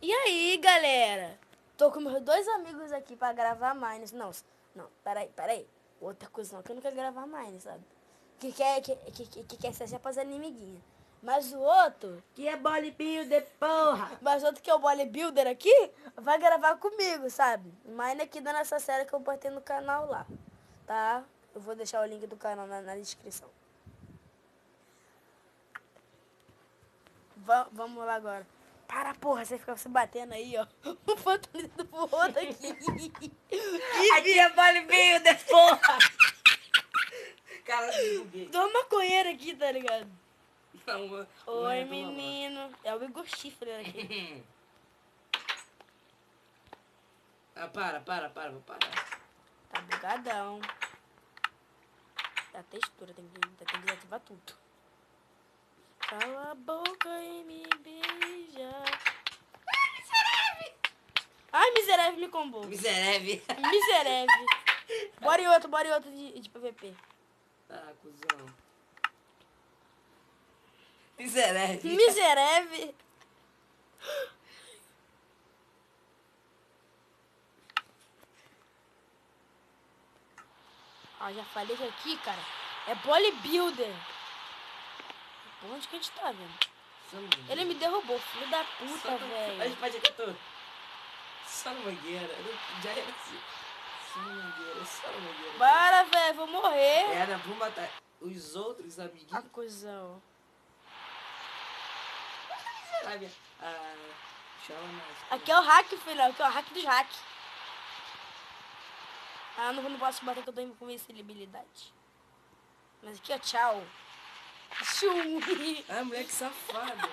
E aí, galera? Tô com meus dois amigos aqui pra gravar Mines. Não, peraí. Outra coisa não, que eu não quero gravar Mines, sabe? Que quer ser as inimiguinhas. Mas o outro, Que é bodybuilder, porra! mas o outro que é o bodybuilder aqui, vai gravar comigo, sabe? Mine aqui da nossa série que eu botei no canal lá, tá? Eu vou deixar o link do canal na descrição. Vamos lá agora. Para, porra, você fica se batendo aí, ó. Um fantasma do outro aqui. Aqui é bodybuilder, porra! Cara, eu buguei. Tô maconheiro aqui, tá ligado? Não, Oi, menino. É o Igor Chifre aqui. Ah, vou parar. Tá bugadão. É a textura, tem que desativar tudo. Cala a boca e me beija. Ai, miserável me combou. Miserável. Miserável. Bora e outro de PVP. Ah, cuzão. Miserável. Miserável. Ah, já falei que aqui, cara, é bodybuilder. Onde que a gente tá, velho? Ele me derrubou, filho da puta, velho. A gente pode aqui todo. Só no Mangueira. Já era assim. Só no Mangueira. Para, velho, vou morrer. Era, vou matar os outros amiguinhos. Ah, cuzão. Miserável. Ah, chama mais. Aqui é o hack, filho. Aqui é o hack dos hacks. Ah, não posso bater que eu tô com invencibilidade. Mas aqui, ó, tchau. Chum. Ah, moleque safado.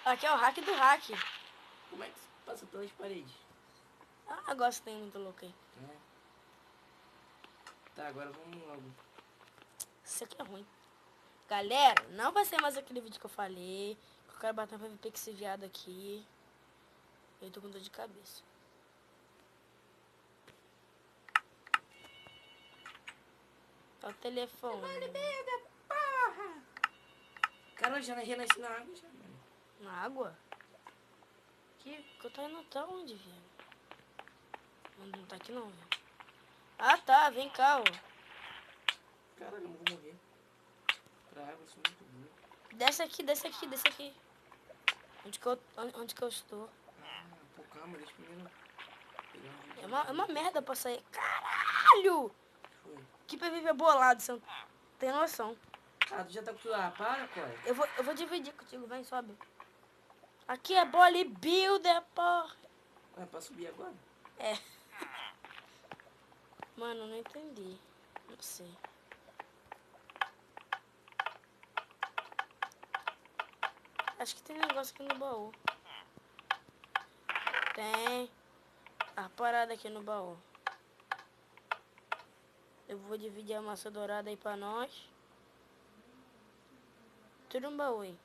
Aqui é o hack do hack. Como é que você passa pelas paredes? Ah, gosto tem muito louco aí. É. Tá, agora vamos logo. Isso aqui é ruim. Galera, não vai ser mais aquele vídeo que eu falei. Que eu quero bater um PVP com esse viado aqui. Eu tô com dor de cabeça. Tá o telefone. Porra! Cara, já renasce na água já, mano. Na água? Que eu tô indo até onde, velho? Não tá aqui não, velho. Ah, tá, vem cá, ó. Caralho, eu vou morrer. Pra água, eu sou muito burro. Desce aqui. Onde que eu estou? Ah, pô, calma, deixa eu primeiro pegar um vídeo. É uma merda pra sair. Caralho! Foi. Que PVP bolado, você não tem noção. Ah, tu já tá com tudo. Ah, para, Coy. Eu vou dividir contigo, vem, sobe. Aqui é bodybuilder, porra. É pra subir agora? É. Mano, não entendi. Não sei. Acho que tem negócio aqui no baú. Tem. A parada aqui no baú. Eu vou dividir a massa dourada aí pra nós. Tudo no baú aí.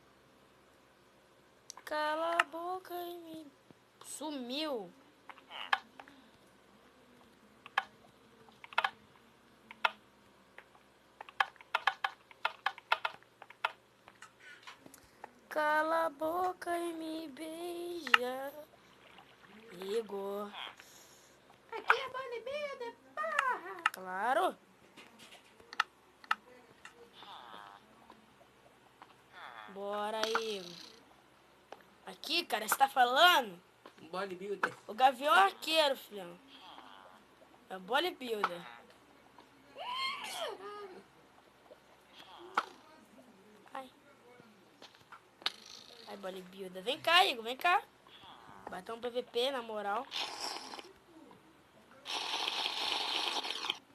Cala a boca e me... Sumiu. Cala a boca e me beija. Igor. Aqui é bodybuilder, porra! Claro. Bora aí. Aqui, cara, você tá falando? Bodybuilder. O Gavião Arqueiro, filhão. É bodybuilder. Ai, bodybuilder. Vem cá, Igor, vem cá. Bater um PVP, na moral.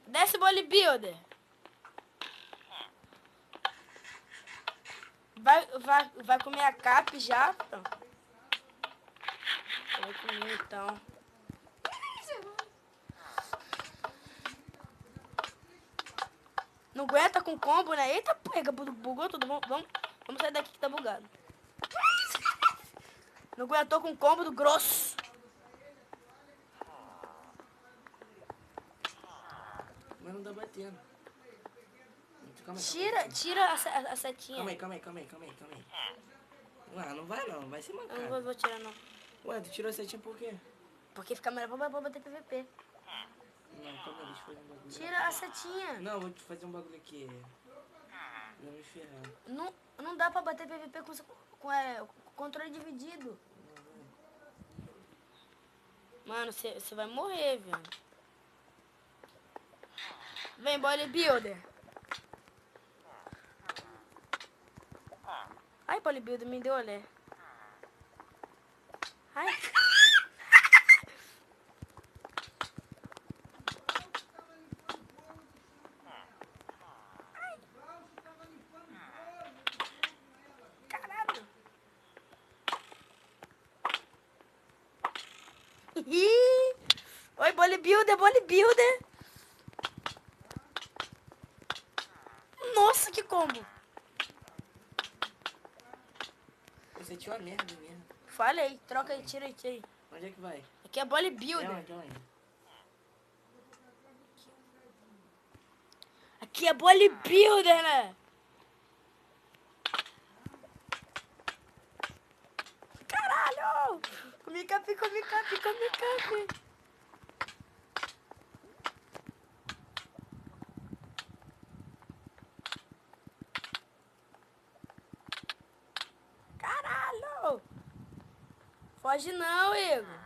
Desce, bodybuilder. Vai comer a cap já, então. Vai comer, então. Não aguenta com combo, né? Eita, pega, bugou tudo. Vamos sair daqui que tá bugado. Não aguentou com combo do grosso. Mas não tá batendo. Calma, Tira a setinha. Calma aí. Ah, não vai não, vai se matar. Eu não vou tirar, não. Ué, tu tirou a setinha por quê? Porque fica melhor pra bater PVP. Não, calma aí, deixa eu fazer um bagulho. Tira a setinha. Não, vou te fazer um bagulho aqui. Não me ferrar. Não dá pra bater PVP com controle dividido. Mano, você vai morrer, velho. Vem, bodybuilder. Ai, bodybuilder, me deu olé. Ai. Caralho. Oi, bodybuilder. Nossa, que combo. Você tinha uma merda mesmo. Falei, troca aí, tira aí. Onde é que vai? Aqui é bodybuilder. Onde? Aqui é bodybuilder, né? Caralho! Come cap. Caralho! Foge não, Igor.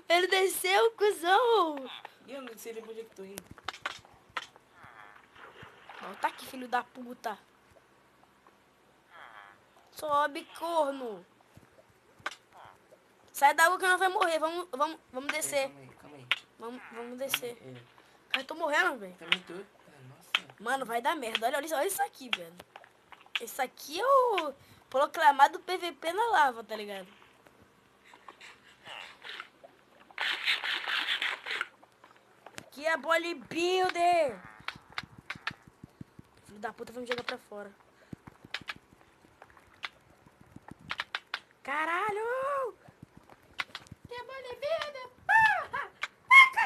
Ele desceu, cuzão. E eu não sei nem pra onde é que tô indo. Volta aqui, filho da puta. Sobe, corno. Sai da água que nós vai morrer. Vamos descer. Calma aí. Vamos descer. É. Ai, tô morrendo, velho. Também tô. Nossa. Mano, vai dar merda. Olha isso aqui, velho. Esse aqui é o proclamado PVP na lava, tá ligado? Aqui é bodybuilder. Filho da puta vai me jogar pra fora. Caralho! Que é bodybuilder, porra!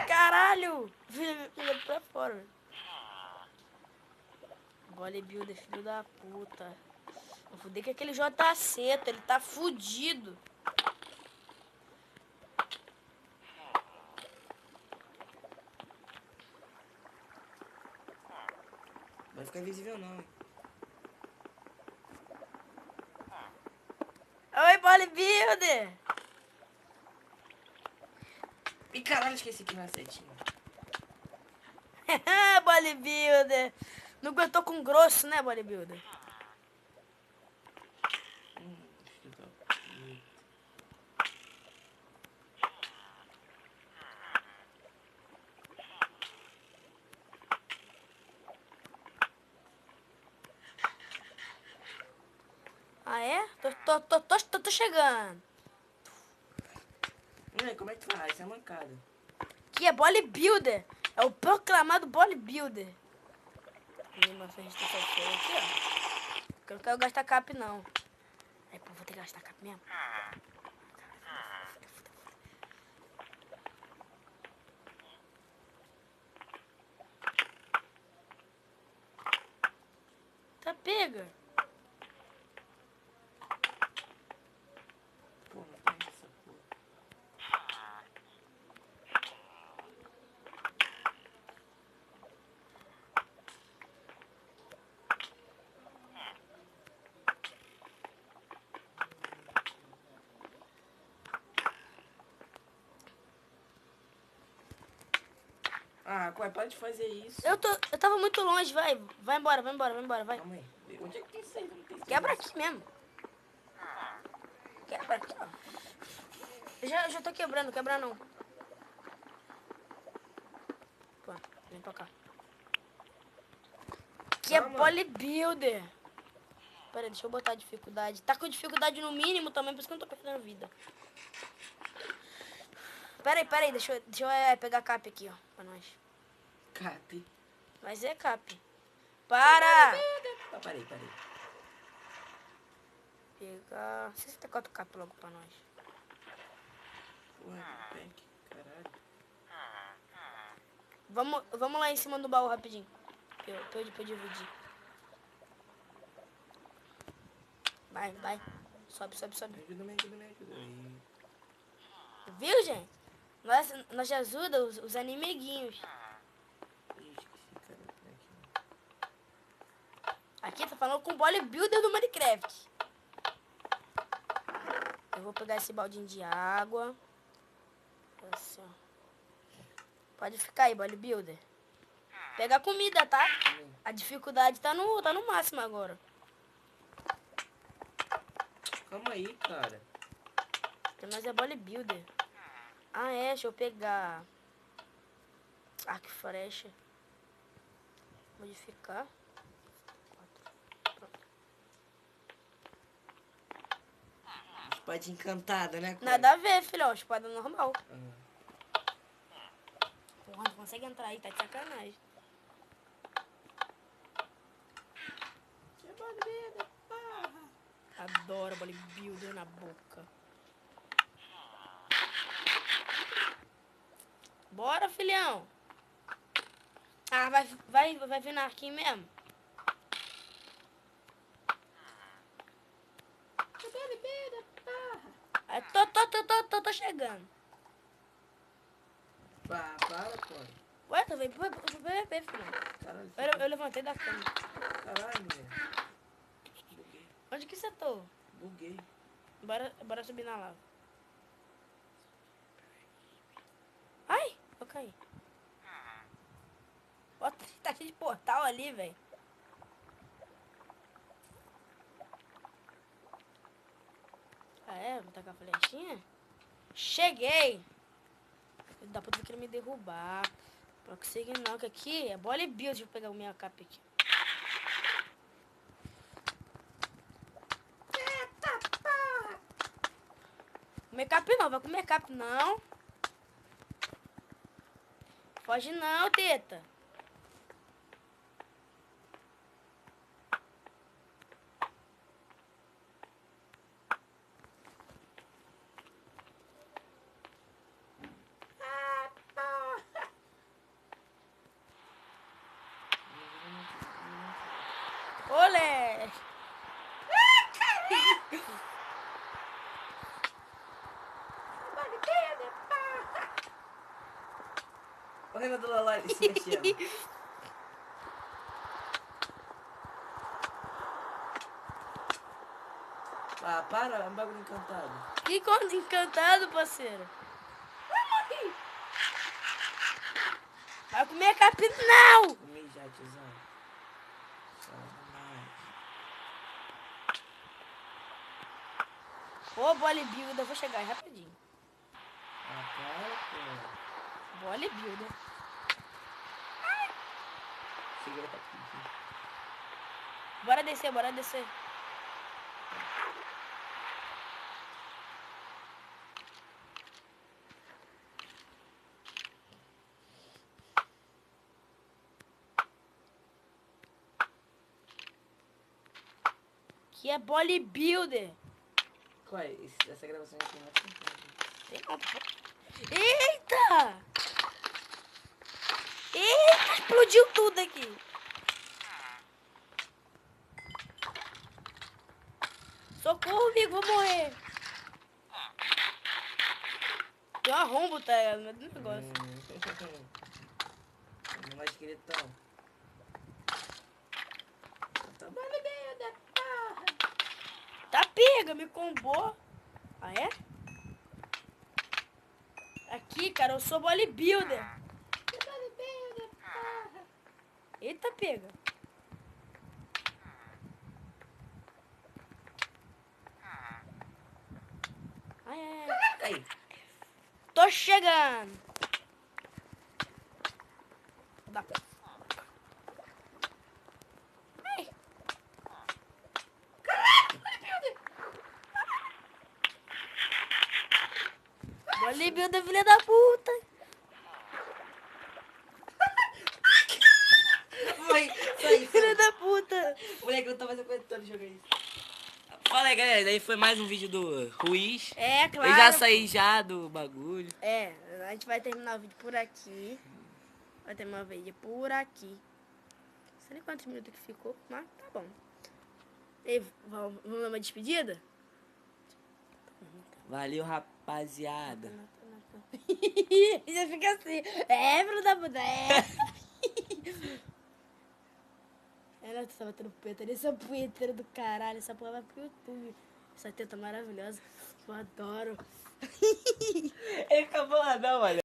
Caralho! Me joga pra fora, velho. Bodybuilder, filho da puta. Vou fuder que aquele JC, ele tá fudido. Vai ficar invisível não, hein? Oi, bodybuilder! Ih, caralho, esqueci que não é setinha. Bodybuilder! Não aguentou com grosso, né, bodybuilder? Filho da puta. Ah, é? Tô chegando. Como é que tu faz? Isso é mancada. Que é bodybuilder. É o proclamado bodybuilder. Animação de aqui, ó. Eu não quero gastar cap, não. Aí, pô, vou ter que gastar cap mesmo. Tá, pega. Pô, não tem essa porra. Ah, qual é? Para de fazer isso. Eu tava muito longe, vai. Vai embora, vai. Calma aí. Onde é que tem saída? Não tem saída. Quebra aqui mesmo. Quebra aqui, ó. Eu já tô quebrando, quebra não. Pô, vem pra cá. Que é Calma. bodybuilder. Pera aí, deixa eu botar a dificuldade. Tá com dificuldade no mínimo também, por isso que eu não tô perdendo vida. Pera aí, deixa eu pegar cap aqui, ó, pra nós. Cap. Mas é cap. Para! Ah, parei. Pegar 64 cap logo pra nós. Porra, pack. Caralho. Vamos lá em cima do baú rapidinho. Pra eu dividir. Vai. Sobe, sobe, sobe. Me ajuda. Aí. Viu, gente? Nós te ajuda os animiguinhos. Ih, esqueci, cara. Aqui tá falando com o bodybuilder do Minecraft. Eu vou pegar esse baldinho de água. Assim, ó. Pode ficar aí, bodybuilder. Pega a comida, tá? A dificuldade tá no máximo agora. Calma aí, cara. Porque nós é bodybuilder. Ah, é. Deixa eu pegar arco e flecha. Modificar. Pronto. Espada encantada, né? Nada a ver, filhão. Espada normal. Ah. Porra, não consegue entrar aí. Tá de sacanagem. Adoro bodybuilder na boca. Bora, filhão. Ah, vai vir na arquinho mesmo? Tô chegando. Para, pô. Ué, tu veio filhão. Caralho. Eu levantei da cama. Caralho, mulher. Buguei. Onde que você tá? Buguei. Bora subir na lava. Ai, eu caí. Ó, tá cheio de portal ali, velho. Ah, é? Vou tacar a flechinha? Cheguei! Dá pra querer me derrubar. Não consegui não, que aqui é bodybuilder. Deixa eu pegar o meu cap aqui. Eita porra! Comer cap não, vai comer cap não. Foge não, teta. Olé! Correndo do Lalai se mexendo. Ah, para, é um bagulho encantado. Que coisa encantado, parceiro. Vai comer capim, não! Comi já, tiozão. Só mais. Ô, bodybuilder, eu vou chegar aí rapidinho. Ah, para, pô. Bodybuilder. Segura pra aqui. Bora descer, bora descer. Que é bodybuilder. Qual é? Essa gravação aqui não é Tem não, pô. Eita! Eita, explodiu tudo aqui. Socorro, amigo, vou morrer. Tem um arrombo, tá ligado? No meio do negócio. Vamos lá, esqueletão. Tá pega, me combou. Ah, é? Aqui, cara, eu sou bodybuilder. Eita, pega. Ai, ai, ai. Aí. Tô chegando. Dá. Ai. Bodybuilder, filha da puta. Foi, sai. Filha da puta. Moleque, eu tava aguentando jogar isso. Fala aí, galera. Daí foi mais um vídeo do Ruiz. É, claro. Eu já saí já do bagulho. É, a gente vai terminar o vídeo por aqui. Vai terminar o vídeo por aqui. Não sei nem quantos minutos que ficou, mas tá bom. E vamos dar uma despedida? Valeu, rapaziada. Já fica assim. É, filho da puta, é. Ela tá batendo punheta nessa punheteira do caralho. Essa porra vai pro YouTube. Essa teta maravilhosa. Eu adoro. Ele acabou lá, não, olha.